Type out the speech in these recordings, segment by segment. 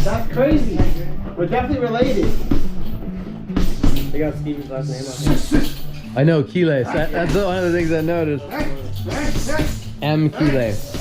That's crazy. We're definitely related. They got Steven's last name on here. I know, Keyless. That's one of the things I noticed. M. Keyless.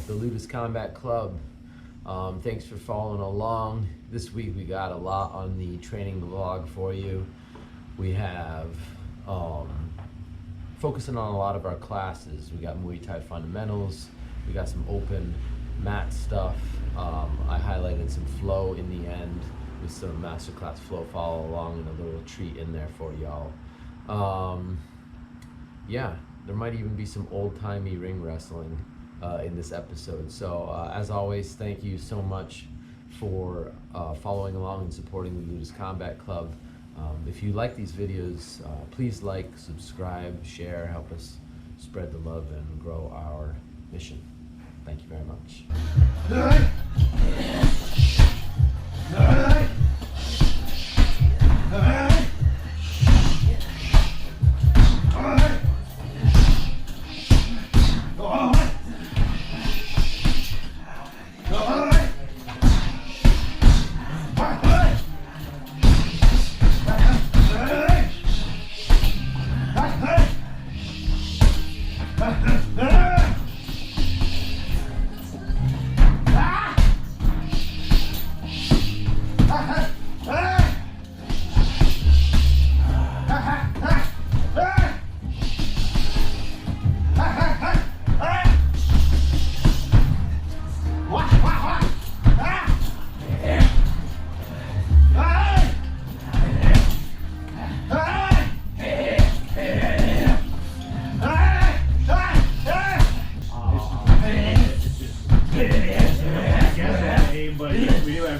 The Ludus Combat Club. Thanks for following along. This week we got a lot on the training vlog for you. We have focusing on a lot of our classes. We got Muay Thai fundamentals, we got some open mat stuff. I highlighted some flow in the end with some masterclass flow follow along and a little treat in there for y'all. Yeah, there might even be some old-timey ring wrestling in this episode. So as always, thank you so much for following along and supporting the Ludus Combat Club. If you like these videos, please like, subscribe, share, help us spread the love and grow our mission. Thank you very much.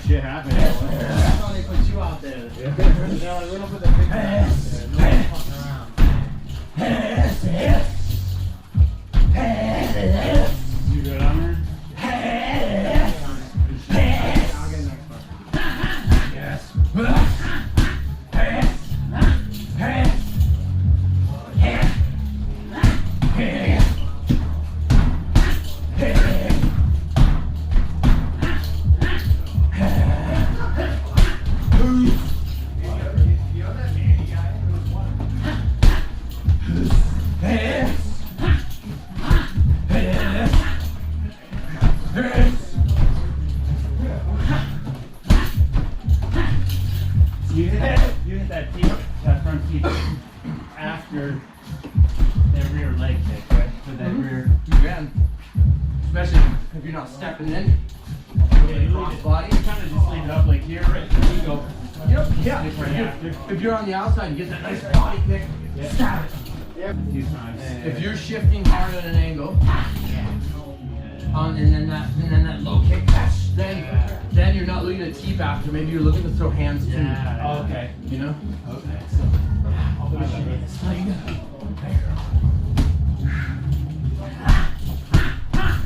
Shit happened. That's how they put you out there. They're like, we're gonna put the big guy out there. No one's fucking around. You good on there? I'll get next one. Yes. body. You kind of just leave it up like here, right? You go. Yep. Yeah. Stick right after. If you're on the outside, you get that nice body kick. Stab it. A few times. If you're shifting hard at an angle, and then that low kick, then you're not looking at teep after. Maybe you're looking to throw hands too. Yeah. Oh, okay. You know? Okay. So, I'll put it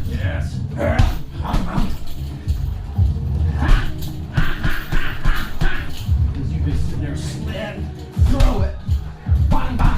Yes. Because you just sit there, slid, Throw it. Bang, bang.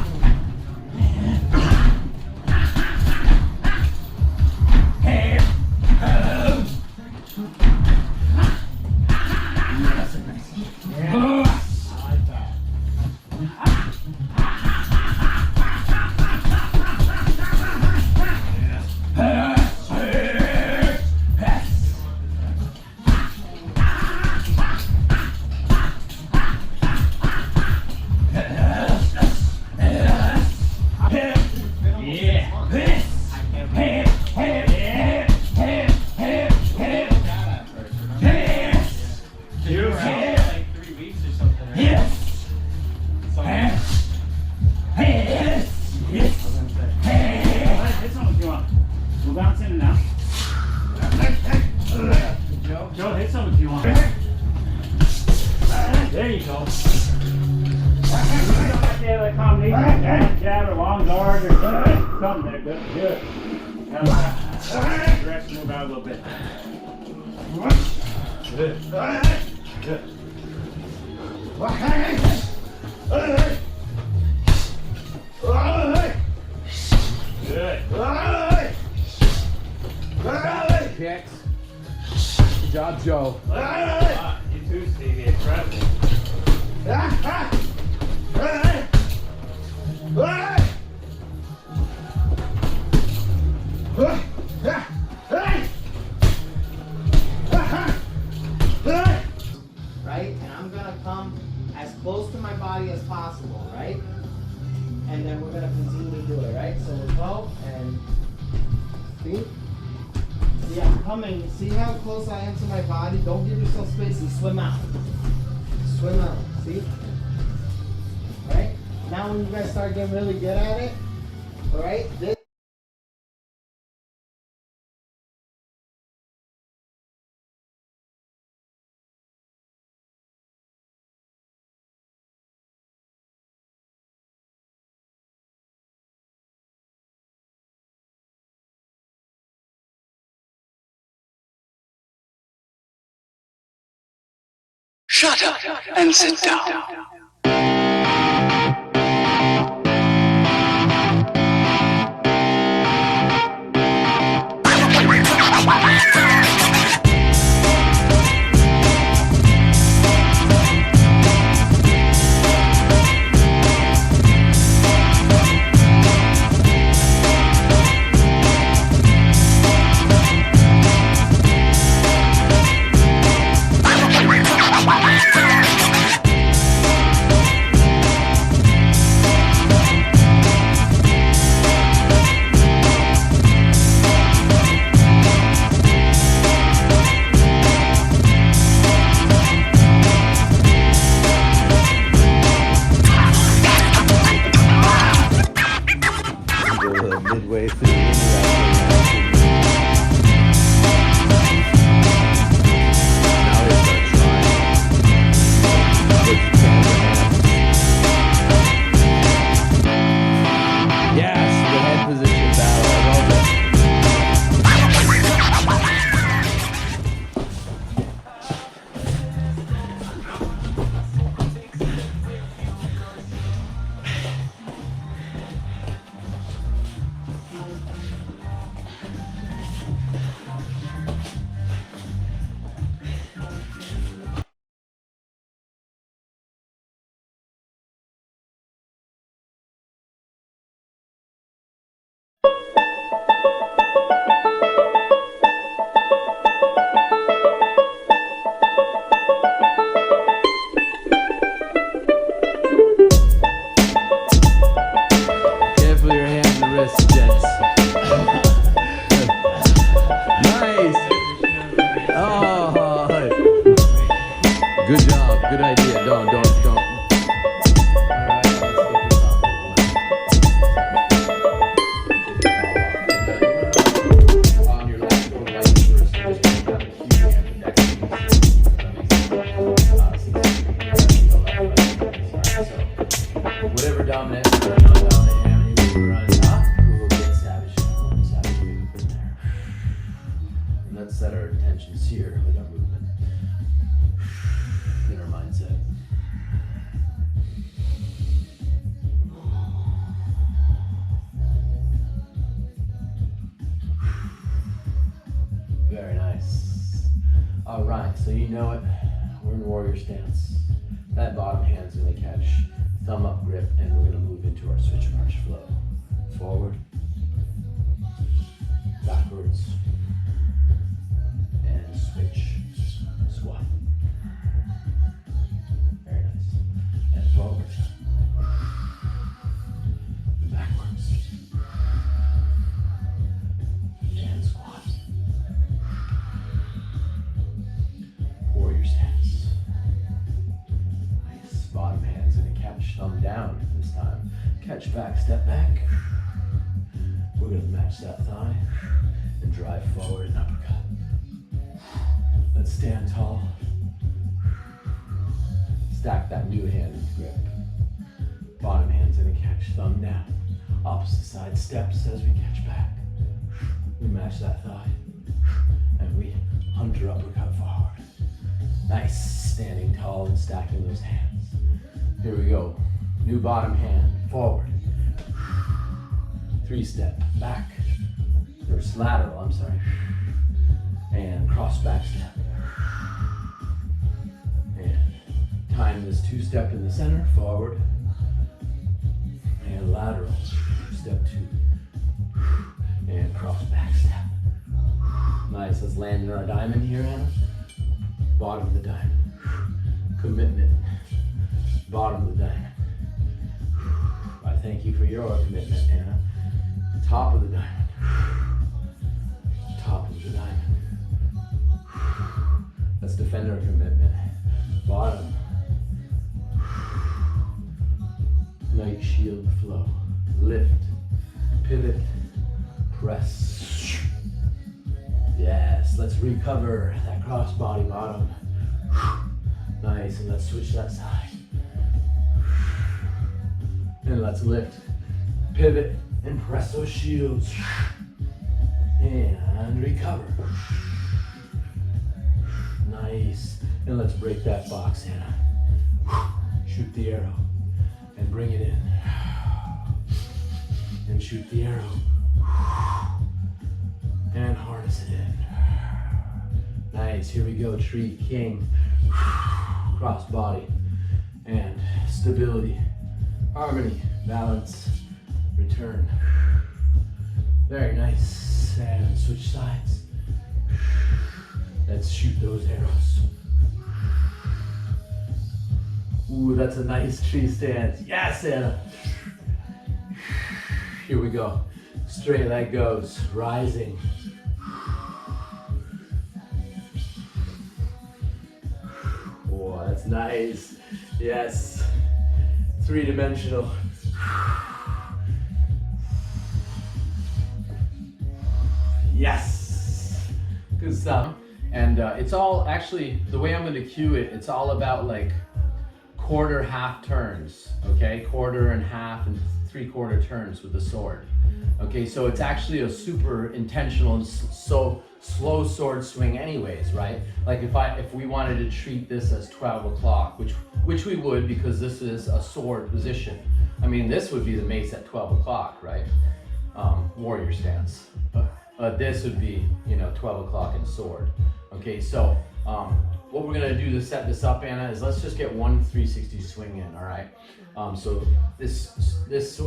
Joe, hit some if you want. There you go. Like combination, jab or long guard or something there. Good. Direction, move out a little bit. Good. Good. Good. Kicks. Good job, Joe. You too, Stevie. Incredible. Right? And I'm gonna come as close to my body as possible, right? And then we're gonna continue to do it, right? So we'll go and see? See, I'm coming. See how close I am to my body? Don't give yourself space and swim out. Swim out. See? Right? Now when you guys start getting really good at it, alright? This Shut up and sit down. Good job. Good idea. Don't. All right, let's get this off. On your left, go right first. Just grab a huge hand with that. So, whatever dominant or non-dominant hand you were on top, we'll get savage movement there. And let's set our intentions here with our movement. In our mindset. Very nice. All right, so you know it. We're in warrior stance. That bottom hand's gonna catch thumb up grip, and we're gonna move into our switch march flow. Forward, backwards, and switch, squat. Very nice. And forward, backwards, and squat. Warrior stance. Nice. Bottom hand's gonna catch, thumb down this time. Catch back, step back. We're gonna match that thigh and drive forward and uppercut. Let's stand tall. Stack that new hand into grip. Bottom hand's gonna catch, thumb down. Opposite side steps as we catch back. We match that thigh and we hunter uppercut forward. Nice, standing tall and stacking those hands. Here we go. New bottom hand, forward. 3-step, back. There's lateral, I'm sorry. And cross back step. And time this 2-step in the center, forward. And lateral, step 2. And cross back step. Nice, let's land in our diamond here, Anna. Bottom of the diamond. Commitment. Bottom of the diamond. I thank you for your commitment, Anna. Top of the diamond. Top of the diamond. Let's defend our commitment. Bottom. Night shield flow. Lift. Pivot. Press. Yes, let's recover that cross body bottom. Nice, and let's switch that side. And let's lift, pivot, and press those shields. And recover. Nice. And let's break that box, Anna. Shoot the arrow and bring it in. And shoot the arrow. And harness it in. Nice, here we go, tree, king. Cross body. And stability. Harmony, balance, return. Very nice. And switch sides. Let's shoot those arrows. Ooh, that's a nice tree stance. Yes, Anna. Here we go. Straight leg goes, rising. Oh, that's nice. Yes. 3-dimensional. Yes. Good stuff. And it's all actually, the way I'm going to cue it, it's all about like quarter, half turns. Okay, quarter and half and 3/4 turns with the sword. Okay, so it's actually a super intentional and so slow sword swing anyways, right? Like if we wanted to treat this as 12 o'clock, which we would, because this is a sword position. I mean, this would be the mace at 12 o'clock, right? Warrior stance. This would be, 12 o'clock in sword. Okay, so what we're gonna do to set this up, Anna, is let's just get one 360 swing in, all right? So this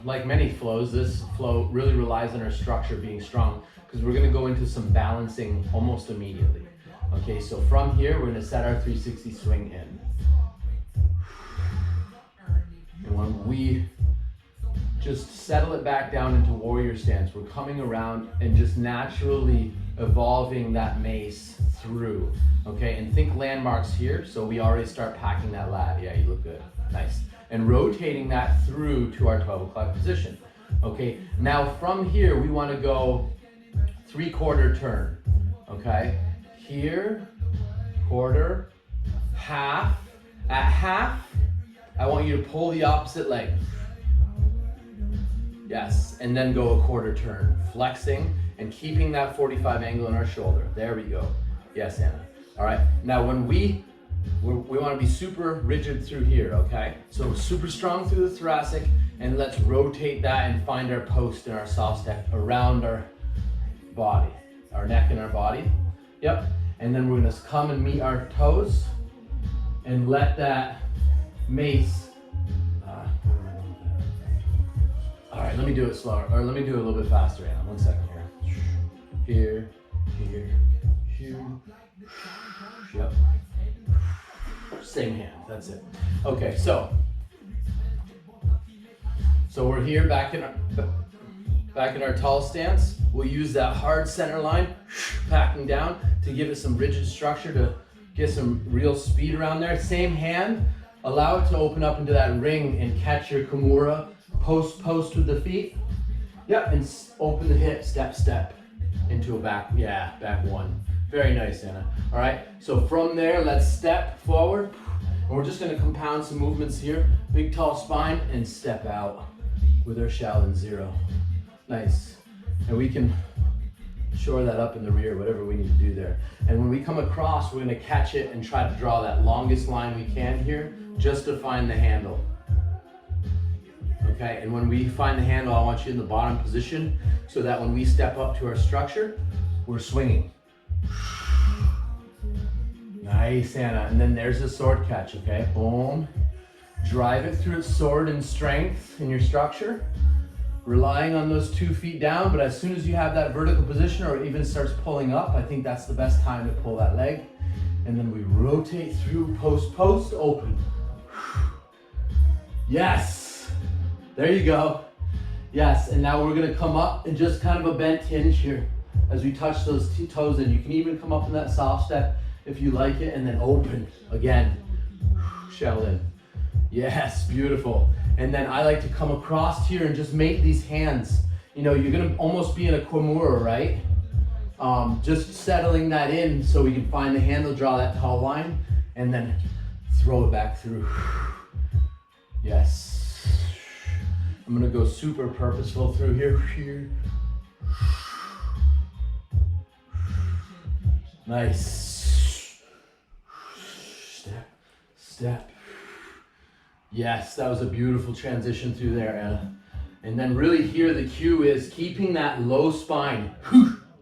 like many flows, this flow really relies on our structure being strong, because we're gonna go into some balancing almost immediately. Okay, so from here, we're gonna set our 360 swing in. And when we just settle it back down into warrior stance, we're coming around and just naturally evolving that mace through, okay? And think landmarks here, so we already start packing that lat. Yeah, you look good, nice. And rotating that through to our 12 o'clock position, okay? Now from here, we wanna go 3/4 turn, okay? Here, quarter, half. At half, I want you to pull the opposite leg. Yes, and then go a 1/4 turn, flexing and keeping that 45 angle in our shoulder. There we go. Yes, Anna. All right, now when we want to be super rigid through here, okay? So super strong through the thoracic, and let's rotate that and find our post and our soft step around our body, our neck and our body. Yep, and then we're gonna come and meet our toes and let that mace, all right, let me do it slower, or let me do it a little bit faster, Anna. 1 second here. Here, here. Yep. Same hand, that's it. Okay, so we're here back in our tall stance. We'll use that hard center line, packing down to give it some rigid structure to get some real speed around there. Same hand, allow it to open up into that ring and catch your Kimura, post with the feet. Yep, and open the hip, step into a back, back one. Very nice, Anna. All right, so from there, let's step forward. And we're just gonna compound some movements here. Big, tall spine, and step out with our Shaolin zero. Nice. And we can shore that up in the rear, whatever we need to do there. And when we come across, we're gonna catch it and try to draw that longest line we can here, just to find the handle. Okay, and when we find the handle, I want you in the bottom position so that when we step up to our structure, we're swinging. Nice, Anna. And then there's the sword catch, okay? Boom. Drive it through its sword and strength in your structure, relying on those 2 feet down, but as soon as you have that vertical position or it even starts pulling up, I think that's the best time to pull that leg. And then we rotate through post, open. Yes. There you go. Yes, and now we're gonna come up and just kind of a bent hinge here as we touch those toes in. You can even come up in that soft step if you like it, and then open again. Shaolin. Yes, beautiful. And then I like to come across here and just make these hands. You know, you're gonna almost be in a Kimura, right? Just settling that in so we can find the handle, draw that tall line, and then throw it back through. Yes. I'm gonna go super purposeful through here. Nice. Step. Yes, that was a beautiful transition through there, Anna. And then really here, the cue is keeping that low spine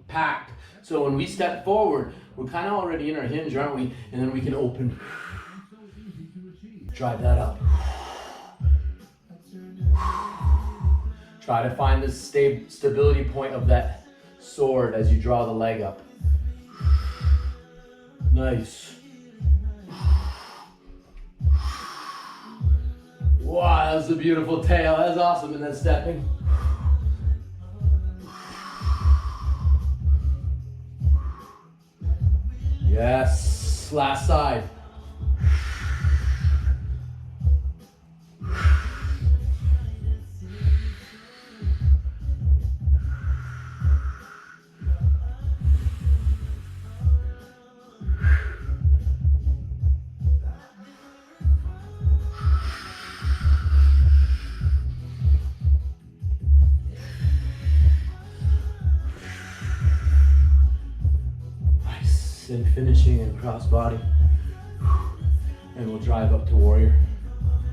packed. So when we step forward, we're kind of already in our hinge, aren't we? And then we can open, drive that up. Try to find the stability point of that sword as you draw the leg up. Nice. Wow, that was a beautiful tail. That's awesome. And then stepping. Yes, last side. And finishing in cross body, and we'll drive up to warrior.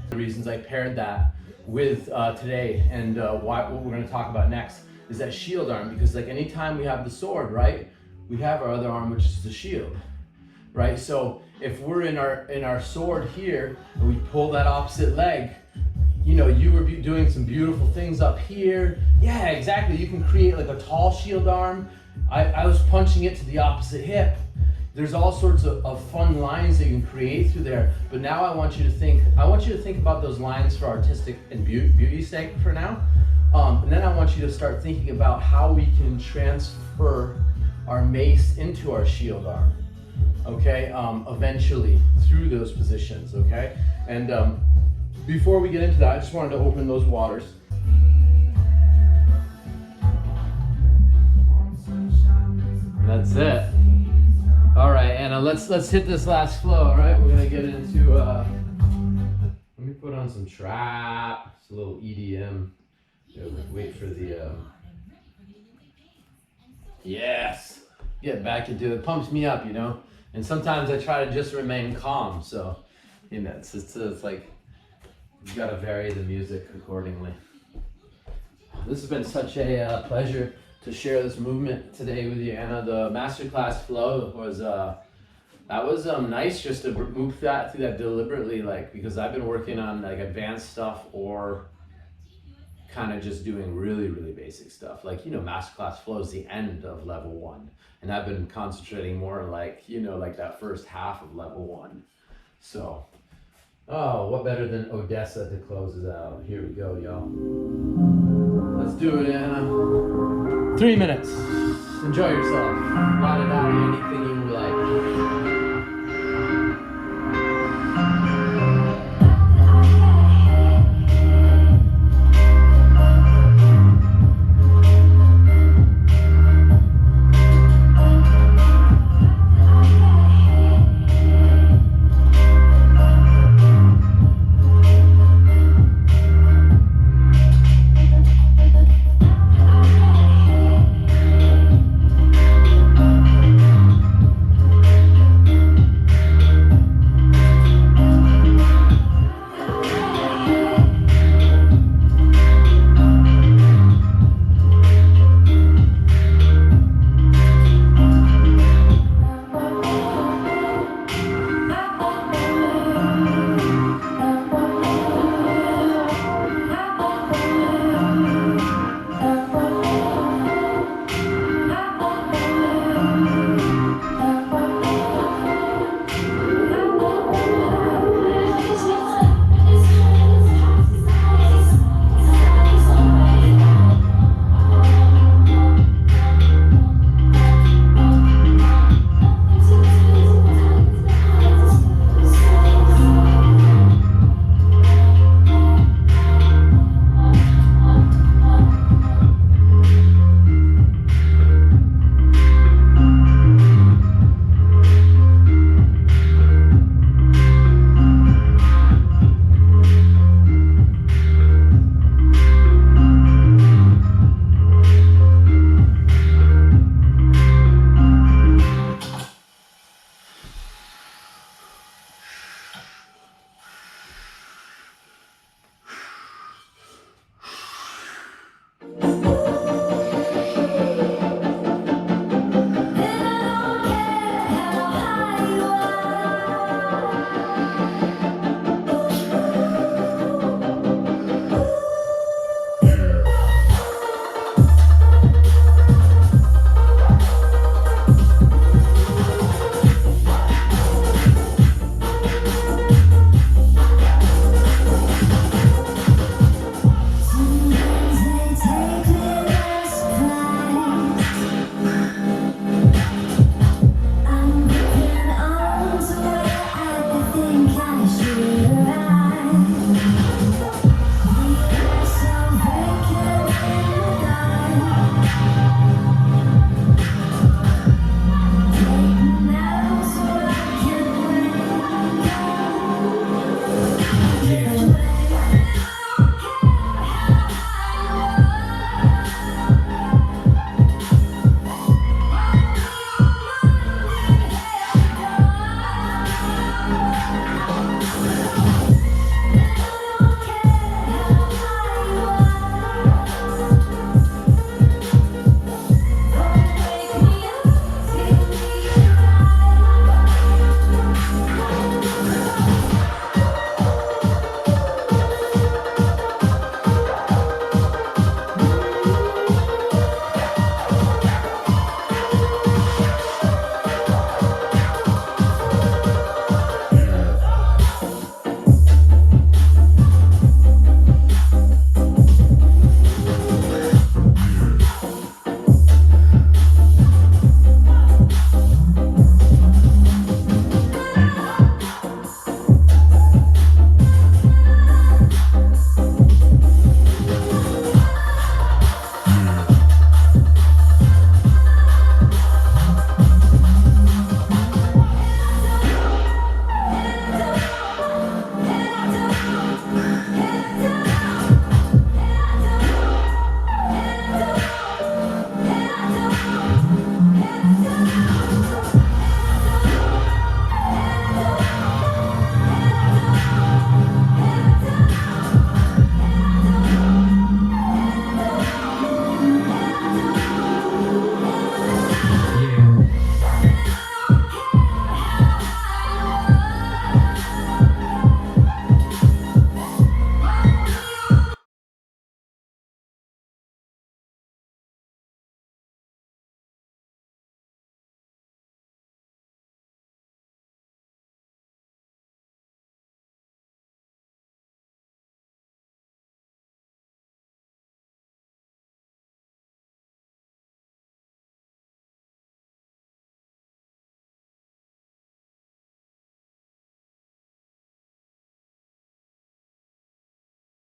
The reasons I paired that with today and what we're going to talk about next is that shield arm, because like anytime we have the sword, right, we have our other arm, which is the shield, right? So if we're in our sword here and we pull that opposite leg, you know, you were doing some beautiful things up here. Yeah, exactly. You can create like a tall shield arm. I was punching it to the opposite hip. There's all sorts of fun lines that you can create through there. But now I want you to think about those lines for artistic and beauty's sake for now. And then I want you to start thinking about how we can transfer our mace into our shield arm, okay, eventually through those positions, okay? And before we get into that, I just wanted to open those waters. That's it. All right, Anna, let's hit this last flow, all right? We're gonna get into, let me put on some trap, it's a little EDM. Wait for the, yes, get back into it, pumps me up, you know? And sometimes I try to just remain calm, so, you know, it's like, you gotta vary the music accordingly. This has been such a pleasure to share this movement today with you, Anna. The masterclass flow was that was nice just to move through that deliberately, like, because I've been working on like advanced stuff or kind of just doing really basic stuff. Like, you know, masterclass flow is the end of level 1, and I've been concentrating more on like, you know, like that first half of level 1. So, oh, what better than Odessa to close us out? Here we go, y'all. Let's do it, Anna. 3 minutes. Enjoy yourself. La-da-da, anything you